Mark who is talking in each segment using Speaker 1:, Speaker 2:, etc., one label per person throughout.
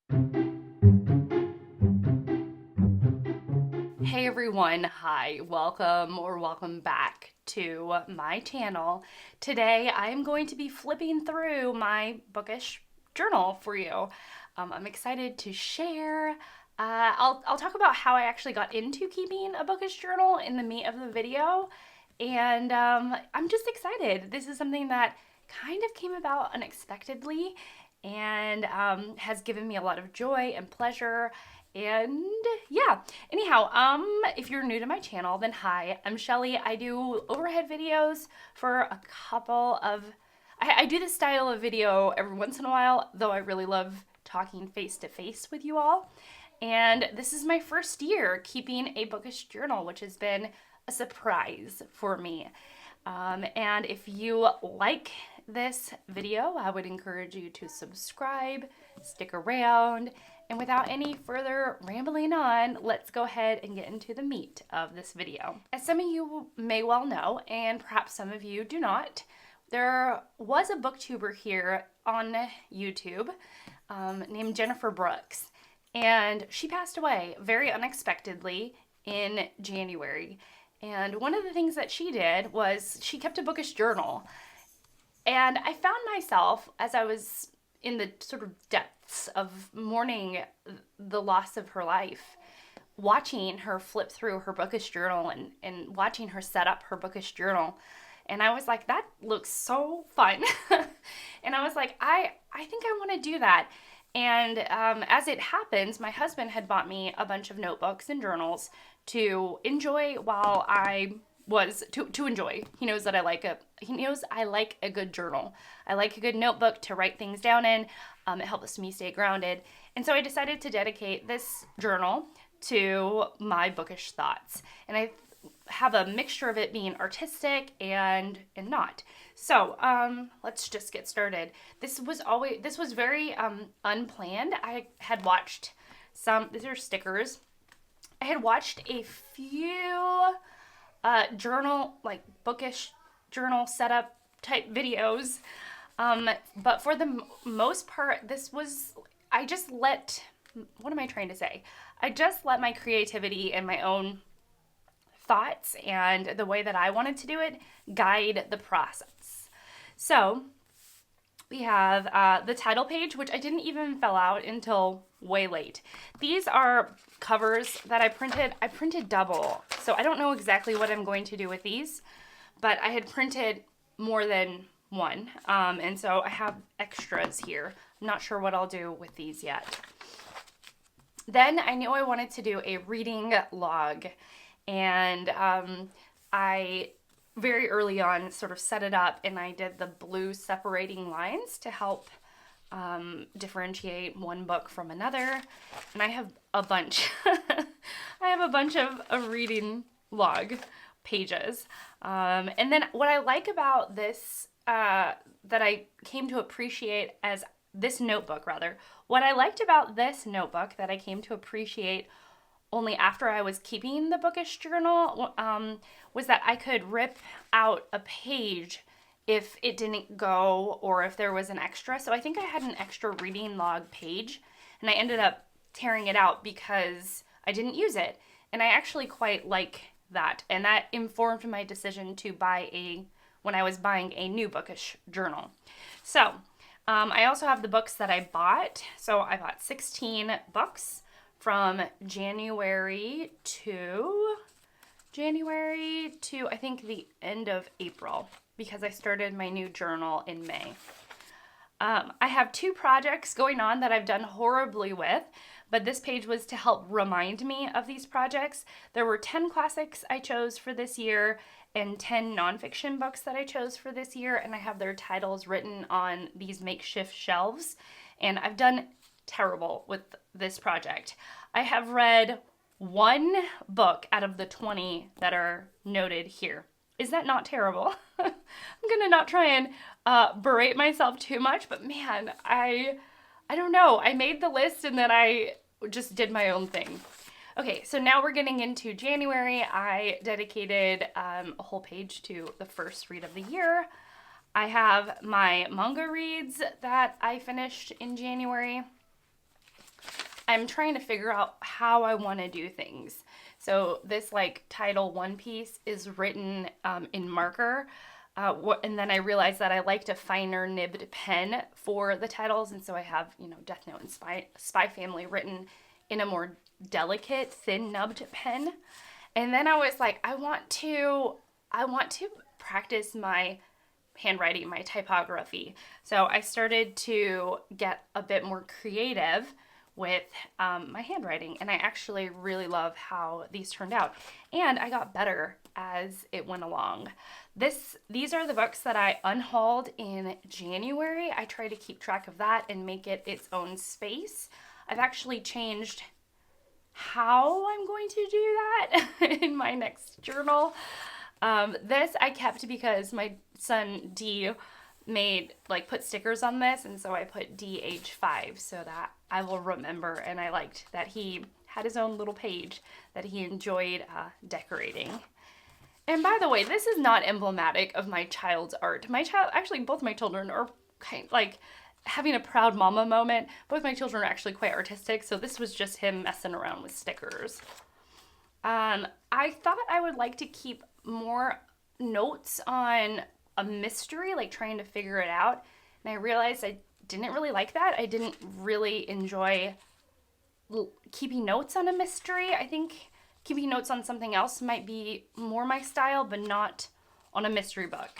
Speaker 1: Hey everyone, hi, welcome back to my channel. Today I'm going to be flipping through my bookish journal for you. I'm excited to share. I'll talk about how I actually got into keeping a bookish journal in the meat of the video, and I'm just excited. This is something that kind of came about unexpectedly and has given me a lot of joy and pleasure. And yeah, anyhow, if you're new to my channel, then hi, I'm Shelly. I do overhead videos for a couple of, I do this style of video every once in a while, though I really love talking face to face with you all. And this is my first year keeping a bookish journal, which has been a surprise for me. And if you like this video, I would encourage you to subscribe, stick around, and without any further rambling on, let's go ahead and get into the meat of this video. As some of you may well know, and perhaps some of you do not, there was a booktuber here on YouTube named Jennifer Brooks, and she passed away very unexpectedly in January. And one of the things that she did was she kept a bookish journal. And I found myself, as I was in the sort of depths of mourning the loss of her life, watching her flip through her bookish journal and watching her set up her bookish journal. And I was like, that looks so fun. And I was like, I think I want to do that. And as it happens, my husband had bought me a bunch of notebooks and journals to enjoy while I was to enjoy. He knows that I like a good journal. I like a good notebook to write things down in. It helps me stay grounded. And so I decided to dedicate this journal to my bookish thoughts. And I have a mixture of it being artistic and not. So let's just get started. This was very unplanned. I had watched these are stickers. I had watched a few bookish journal setup type videos. But for the most part, what am I trying to say? I just let my creativity and my own thoughts and the way that I wanted to do it guide the process. So we have the title page, which I didn't even fill out until way late. These are covers that I printed. I printed double, so I don't know exactly what I'm going to do with these, but I had printed more than one, and so I have extras here. I'm not sure what I'll do with these yet. Then I knew I wanted to do a reading log, and I very early on sort of set it up, and I did the blue separating lines to help differentiate one book from another. And I have a bunch. I have a bunch of reading log pages. And then what I like about this, that I came to appreciate as this notebook, rather, what I liked about this notebook that I came to appreciate only after I was keeping the bookish journal was that I could rip out a page if it didn't go or if there was an extra. So I think I had an extra reading log page, and I ended up tearing it out because I didn't use it. And I actually quite like that. And that informed my decision to when I was buying a new bookish journal. So I also have the books that I bought. So I bought 16 books from January to I think the end of April, because I started my new journal in May. I have 2 projects going on that I've done horribly with, but this page was to help remind me of these projects. There were 10 classics I chose for this year and 10 nonfiction books that I chose for this year, and I have their titles written on these makeshift shelves, and I've done terrible with this project. I have read 1 book out of the 20 that are noted here. Is that not terrible? I'm gonna not try and berate myself too much, but man, I don't know. I made the list and then I just did my own thing. Okay, so now we're getting into January. I dedicated a whole page to the first read of the year. I have my manga reads that I finished in January. I'm trying to figure out how I want to do things. So this like title one piece is written in marker. And then I realized that I liked a finer nibbed pen for the titles. And so I have, Death Note and Spy Family written in a more delicate, thin nubbed pen. And then I was like, I want to practice my handwriting, my typography. So I started to get a bit more creative with my handwriting, and I actually really love how these turned out, and I got better as it went along. These are the books that I unhauled in January. I try to keep track of that and make it its own space. I've actually changed how I'm going to do that in my next journal. This I kept because my son D put stickers on this, and so I put DH5 so that I will remember, and I liked that he had his own little page that he enjoyed decorating. And by the way, this is not emblematic of my child's art. Both my children are kind of like having a proud mama moment. Both my children are actually quite artistic, so this was just him messing around with stickers. I thought I would like to keep more notes on a mystery, like trying to figure it out. And I realized I didn't really like that. I didn't really enjoy keeping notes on a mystery. I think keeping notes on something else might be more my style, but not on a mystery book.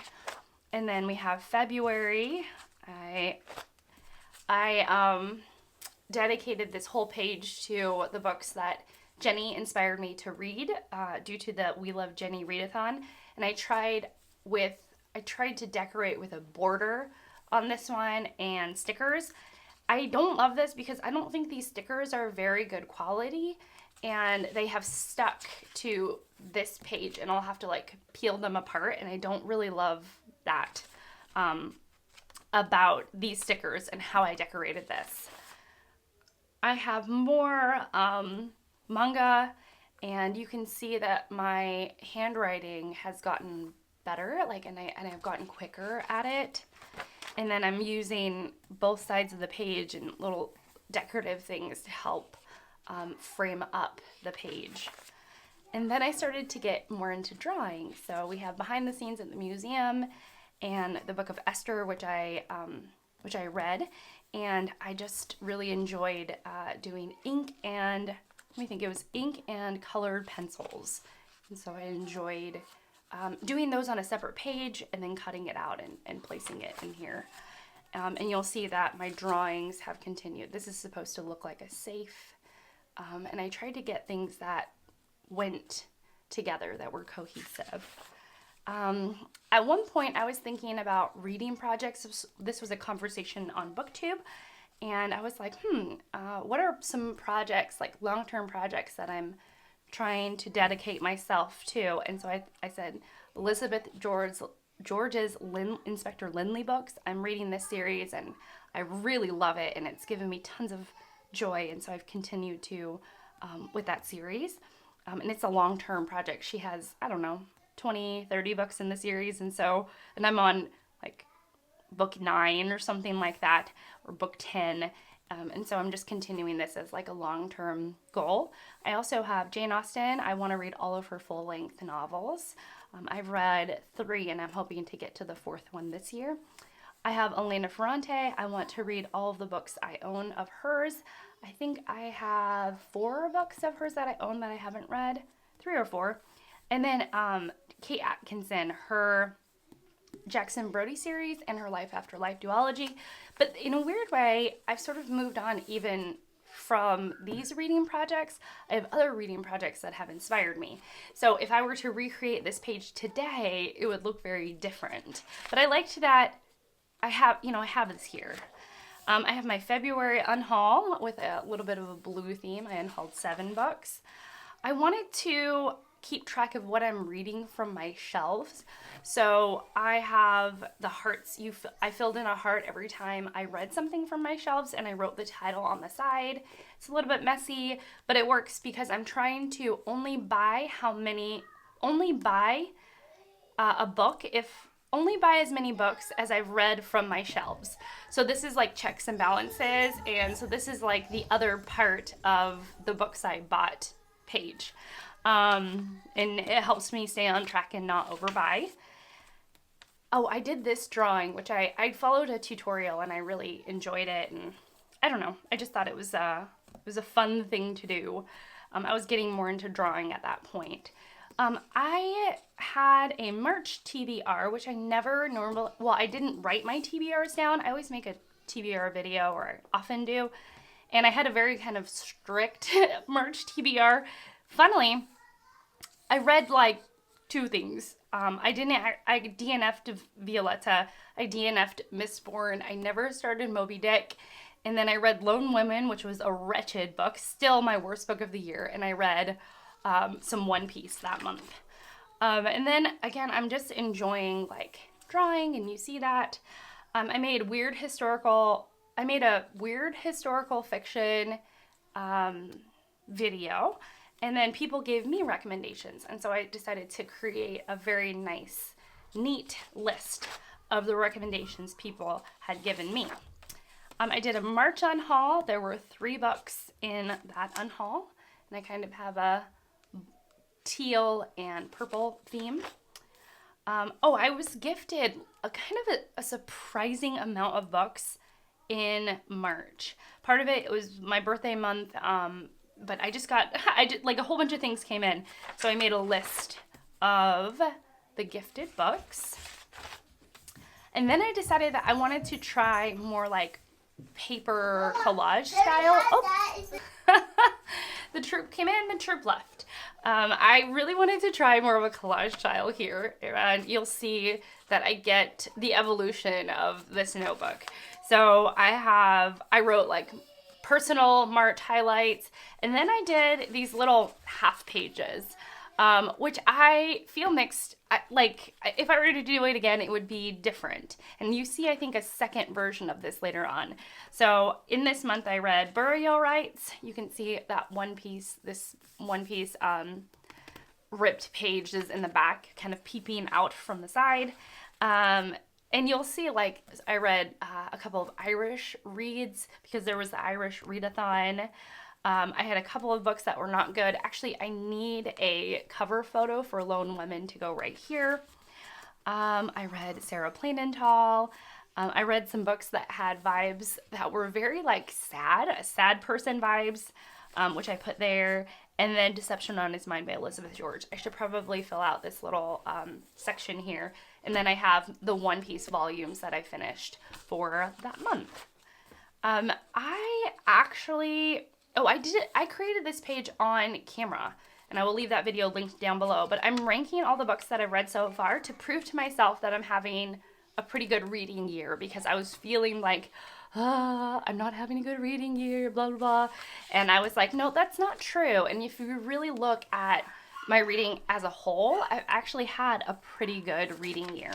Speaker 1: And then we have February. I dedicated this whole page to the books that Jenny inspired me to read due to the We Love Jenny readathon. And I tried to decorate with a border on this one and stickers. I don't love this because I don't think these stickers are very good quality, and they have stuck to this page, and I'll have to like peel them apart, and I don't really love that about these stickers and how I decorated this. I have more manga, and you can see that my handwriting has gotten better, and I've gotten quicker at it. And then I'm using both sides of the page and little decorative things to help frame up the page. And then I started to get more into drawing. So we have Behind the Scenes at the Museum and the Book of Esther, which I read, and I just really enjoyed doing ink and it was ink and colored pencils. And so I enjoyed doing those on a separate page and then cutting it out and placing it in here. And you'll see that my drawings have continued. This is supposed to look like a safe. And I tried to get things that went together, that were cohesive. At one point, I was thinking about reading projects. This was a conversation on BookTube. And I was like, what are some projects, like long-term projects that I'm trying to dedicate myself to? And so I said, Elizabeth George's Inspector Lindley books. I'm reading this series and I really love it, and it's given me tons of joy, and so I've continued to with that series. And it's a long-term project. She has, 20, 30 books in the series, and I'm on like book 9 or something like that, or book 10. And so I'm just continuing this as like a long-term goal. I also have Jane Austen. I want to read all of her full-length novels. I've read 3, and I'm hoping to get to the 4th one this year. I have Elena Ferrante. I want to read all of the books I own of hers. I think I have 4 books of hers that I own that I haven't read, 3 or 4. And then Kate Atkinson, her Jackson Brodie series and her Life After Life duology. But in a weird way, I've sort of moved on even from these reading projects. I have other reading projects that have inspired me. So if I were to recreate this page today, it would look very different. But I liked that I have this here. I have my February unhaul with a little bit of a blue theme. I unhauled 7 books. I wanted to keep track of what I'm reading from my shelves. So I have the hearts. I filled in a heart every time I read something from my shelves, and I wrote the title on the side. It's a little bit messy, but it works because I'm trying to only buy a book if only buy as many books as I've read from my shelves. So this is like checks and balances, and so this is like the other part of the books I bought page. And it helps me stay on track and not overbuy. Oh, I did this drawing, which I followed a tutorial and I really enjoyed it, and I don't know, I just thought it was a fun thing to do. I was getting more into drawing at that point. I had a March TBR, which I never normally, well, I didn't write my TBRs down. I always make a TBR video, or I often do. And I had a very kind of strict March TBR. Funnily, I read like 2 things. I DNF'd Violetta. I DNF'd Mistborn. I never started Moby Dick. And then I read Lone Women, which was a wretched book, still my worst book of the year. And I read some One Piece that month. And then again, I'm just enjoying like drawing, and you see that. I made a weird historical fiction video, and then people gave me recommendations. And so I decided to create a very nice, neat list of the recommendations people had given me. I did a March unhaul. There were 3 books in that unhaul, and I kind of have a teal and purple theme. I was gifted a surprising amount of books in March. Part of it was my birthday month, but I did like a whole bunch of things came in. So I made a list of the gifted books. And then I decided that I wanted to try more like paper collage style. The troop came in, the troop left. I really wanted to try more of a collage style here, and you'll see that I get the evolution of this notebook. So I wrote like personal March highlights, and then I did these little half pages, which I feel mixed. Like if I were to do it again, it would be different. And you see, I think, a second version of this later on. So in this month, I read Burial Rites. You can see that this One Piece ripped page is in the back, kind of peeping out from the side. And you'll see, like, I read a couple of Irish reads because there was the Irish readathon. I had a couple of books that were not good. Actually, I need a cover photo for Lone Women to go right here. I read Sarah Plainenthal. I read some books that had vibes that were very like sad person vibes, which I put there. And then Deception on His Mind by Elizabeth George. I should probably fill out this little section here. And then I have the One Piece volumes that I finished for that month. I created this page on camera, and I will leave that video linked down below, but I'm ranking all the books that I've read so far to prove to myself that I'm having a pretty good reading year, because I was feeling like, I'm not having a good reading year, blah, blah, blah. And I was like, no, that's not true. And if you really look at my reading as a whole, I've actually had a pretty good reading year.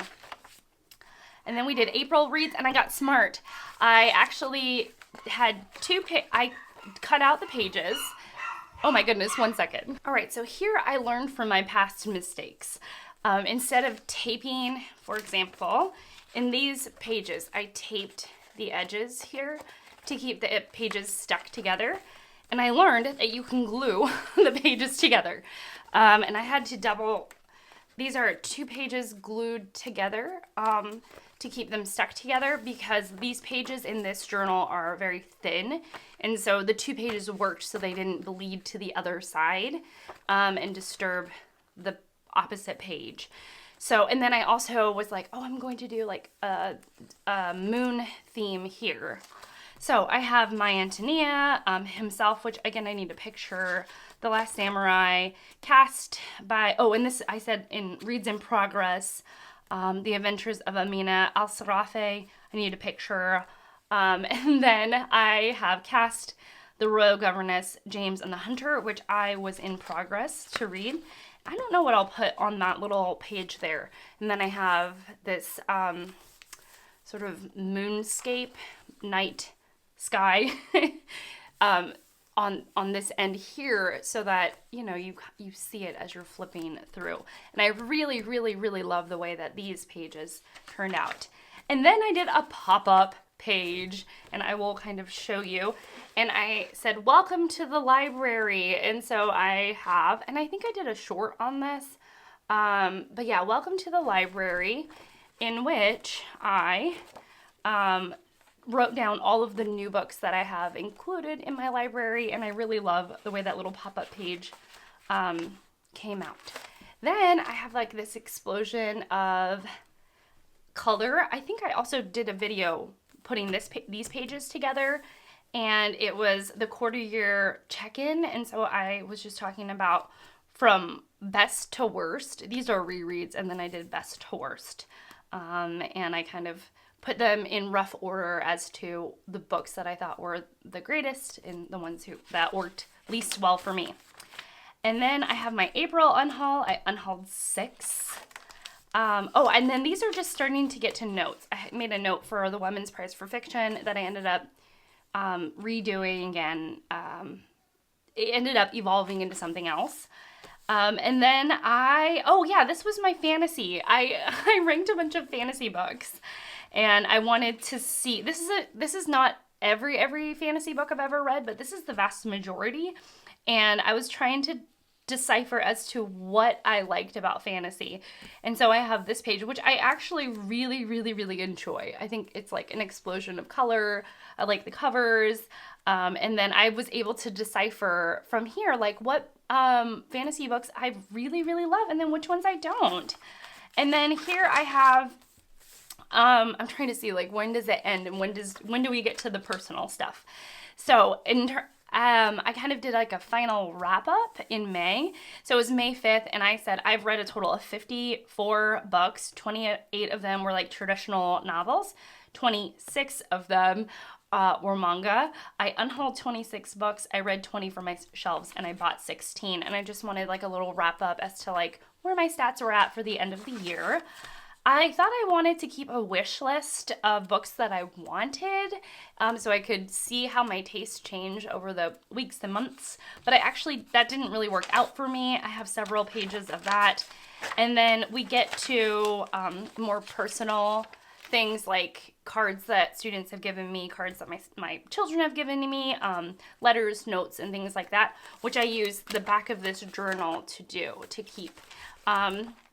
Speaker 1: And then we did April reads, and I got smart. I actually had I cut out the pages. Oh my goodness, 1 second. All right, so here I learned from my past mistakes. Instead of taping, for example, in these pages, I taped the edges here to keep the pages stuck together. And I learned that you can glue the pages together. And I had to these are 2 pages glued together to keep them stuck together, because these pages in this journal are very thin. And so the 2 pages worked so they didn't bleed to the other side and disturb the opposite page. So, and then I also was like, I'm going to do like a moon theme here. So I have My Antonia himself, which again, I need a picture. The Last Samurai, cast by, and this I said in Reads in Progress, The Adventures of Amina Al-Sarafe, I need a picture. And then I have cast The Royal Governess, James and the Hunter, which I was in progress to read. I don't know what I'll put on that little page there. And then I have this sort of moonscape, night sky on this end here so that, you know, you see it as you're flipping through. And I really, really, really love the way that these pages turned out. And then I did a pop-up page, and I will kind of show you. And I said, welcome to the library. And so I have, and I think I did a short on this. But yeah, welcome to the library, in which I wrote down all of the new books that I have included in my library, and I really love the way that little pop-up page came out. Then I have like this explosion of color. I think I also did a video putting these pages together, and it was the quarter year check-in, and so I was just talking about from best to worst. These are rereads, and then I did best to worst, and I kind of put them in rough order as to the books that I thought were the greatest and the ones that worked least well for me. And then I have my April unhaul. I unhauled 6. Oh, and then these are just starting to get to notes. I made a note for the Women's Prize for Fiction that I ended up redoing, and it ended up evolving into something else. And then this was my fantasy. I ranked a bunch of fantasy books, and I wanted to see, this is not every fantasy book I've ever read, but this is the vast majority. And I was trying to decipher as to what I liked about fantasy. And so I have this page, which I actually really, really, really enjoy. I think it's like an explosion of color. I like the covers. And then I was able to decipher from here, like what fantasy books I really, really love, and then which ones I don't. And then here I have, I'm trying to see like when does it end and when do we get to the personal stuff. So I kind of did like a final wrap up in May. So it was May 5th, and I said I've read a total of 54 books. 28 of them were like traditional novels. 26 of them were manga. I unhauled 26 books. I read 20 from my shelves, and I bought 16. And I just wanted like a little wrap up as to like where my stats were at for the end of the year. I thought I wanted to keep a wish list of books that I wanted, so I could see how my tastes change over the weeks and months, but that didn't really work out for me. I have several pages of that. And then we get to more personal things like cards that students have given me, cards that my children have given me, letters, notes, and things like that, which I use the back of this journal to keep.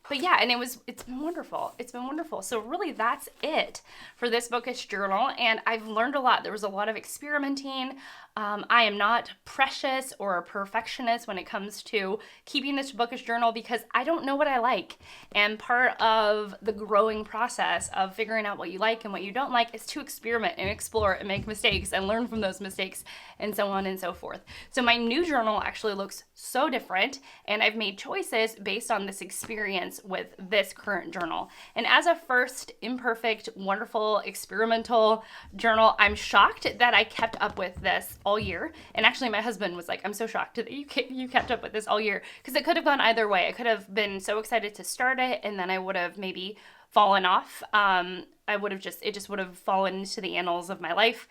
Speaker 1: But yeah, and it's been wonderful. It's been wonderful. So really that's it for this Bookish journal, and I've learned a lot. There was a lot of experimenting. I am not precious or a perfectionist when it comes to keeping this Bookish journal because I don't know what I like. And part of the growing process of figuring out what you like and what you don't like is to experiment and explore and make mistakes and learn from those mistakes and so on and so forth. So my new journal actually looks so different, and I've made choices based on this experience with this current journal. And as a first imperfect, wonderful, experimental journal, I'm shocked that I kept up with this all year. And actually my husband was like, I'm so shocked that you kept up with this all year, because it could have gone either way. I could have been so excited to start it, and then I would have maybe fallen off. It just would have fallen into the annals of my life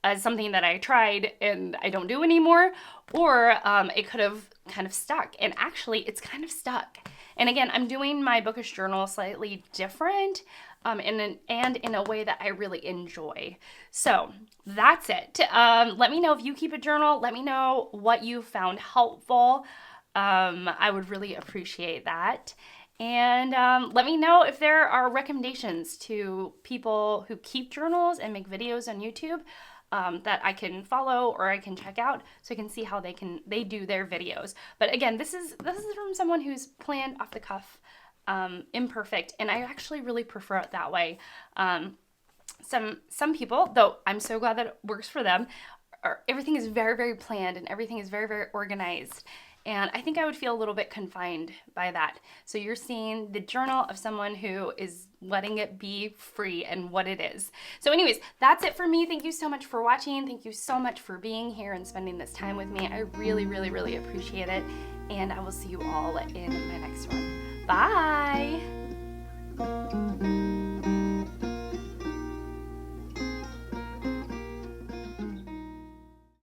Speaker 1: as something that I tried and I don't do anymore, or it could have kind of stuck. And actually it's kind of stuck. And again, I'm doing my Bookish journal slightly different, in a way that I really enjoy. So that's it. Let me know if you keep a journal. Let me know what you found helpful. I would really appreciate that. And let me know if there are recommendations to people who keep journals and make videos on YouTube that I can follow or I can check out, so I can see how they do their videos. But again, this is from someone who's planned off the cuff, imperfect, and I actually really prefer it that way. Some people, though I'm so glad that it works for them, everything is very, very planned and everything is very, very organized. And I think I would feel a little bit confined by that. So you're seeing the journal of someone who is letting it be free and what it is. So anyways, that's it for me. Thank you so much for watching. Thank you so much for being here and spending this time with me. I really, really, really appreciate it. And I will see you all in my next one. Bye!